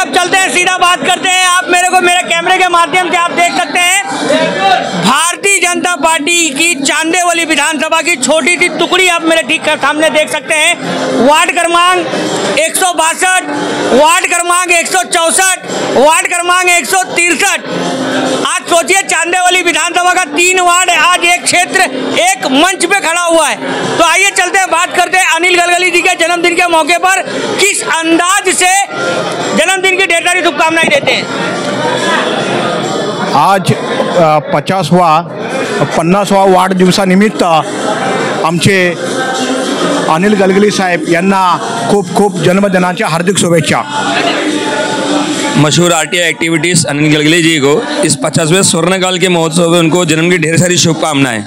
अब चलते हैं, सीधा बात करते हैं। आप मेरे को मेरे कैमरे के माध्यम से आप देख सकते हैं भारतीय जनता पार्टी की चांदेवली विधानसभा की छोटी सी टुकड़ी आप मेरे ठीक सामने देख सकते हैं। वार्ड क्रमांक 162, वार्ड क्रमांक 164, वार्ड क्रमांक 163। आज सोचिए चांदेवली विधानसभा का 3 वार्ड आज एक क्षेत्र एक मंच पे खड़ा हुआ है। तो आइए चलते हैं, बात करते हैं अनिल गलगली जी के जन्मदिन के मौके पर किस अंदाज से जन्मदिन की ढेर सारी शुभकामनाएं देते हैं। आज 50वा वाढदिवसानिमित्त आमचे अनिल गलगली साहेब यांना खूप खूप जन्मदिनाच्या हार्दिक शुभेच्छा। मशहूर आरटीआई एक्टिविटीज़ अनिल गलगली जी को इस 50वें स्वर्णकाल के महोत्सव में उनको जन्म की ढेर सारी शुभकामनाएं।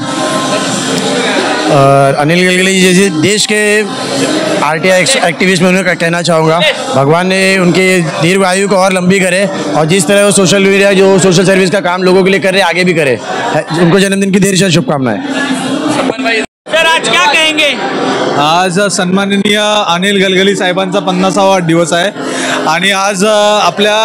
और अनिल गलगली जी जैसे देश के आरटीआई एक्टिविस्ट में उन्हें कहना चाहूँगा, भगवान ने उनके दीर्घ आयु को और लंबी करे और जिस तरह वो सोशल मीडिया जो सोशल सर्विस का काम लोगों के लिए कर रहे आगे भी करे। उनको जन्मदिन की ढेर सारी शुभकामनाएं। सर आज क्या कहेंगे? आज सन्माननीय अनिल गलगली साहेबांचा 50वा वाढदिवस आहे आणि आज आपल्या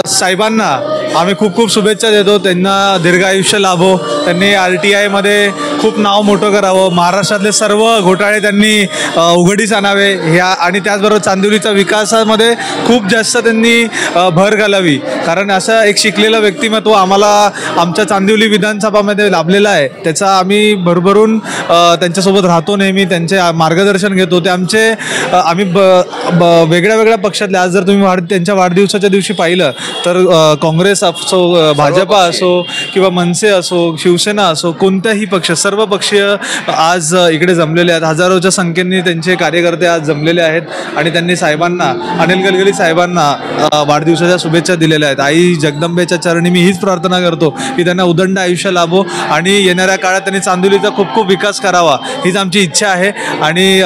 साहेबांना आम्ही खूप खूप शुभेच्छा देतो। त्यांना दीर्घ आयुष्य लाभो, त्यांनी आरटीआयमध्ये खूप नाव मोठं करावं, महाराष्ट्रातले सर्व घोटाळे त्यांनी उघडीस आणावे ह्या आणि त्याचबरोबर चांदिवलीच्या विकासामध्ये खूप जास्त त्यांनी भर घालावी। कारण असं एक शिकलेलं व्यक्तिमत्व आम्हाला आमच्या चांदिवली विधानसभामध्ये लाभलेलं आहे, त्याचा आम्ही भरभरून त्यांच्यासोबत राहतो, नेहमी त्यांचे मार्गदर्शन घेतो। ते आमचे आम्ही वेगळ्या वेगळ्या पक्षातले, आज जर तुम्ही त्यांच्या वाढदिवसाच्या दिवशी पाहिलं तर काँग्रेस असो, भाजपा असो किंवा मनसे असो, शिवसेना असो, कोणत्याही पक्ष, सर्व पक्षीय आज इकडे जमलेले आहेत। हजारोच्या संख्येने त्यांचे कार्यकर्ते आज जमलेले आहेत आणि त्यांनी साहेबांना, अनिल गलगली साहेबांना वाढदिवसाच्या शुभेच्छा दिलेल्या आहेत। आई जगदंबेच्या चरणी मी हीच प्रार्थना करतो की त्यांना उदंड आयुष्य लाभो आणि येणाऱ्या काळात त्यांनी चांदिवलीचा खूप खूप विकास करावा, हीच आमची इच्छा आहे। आणि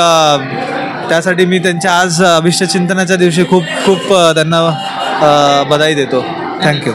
त्यासाठी मी त्यांच्या आज अभिष्ट चिंतनाच्या दिवशी खूप खूप त्यांना बधाई देतो। थँक्यू।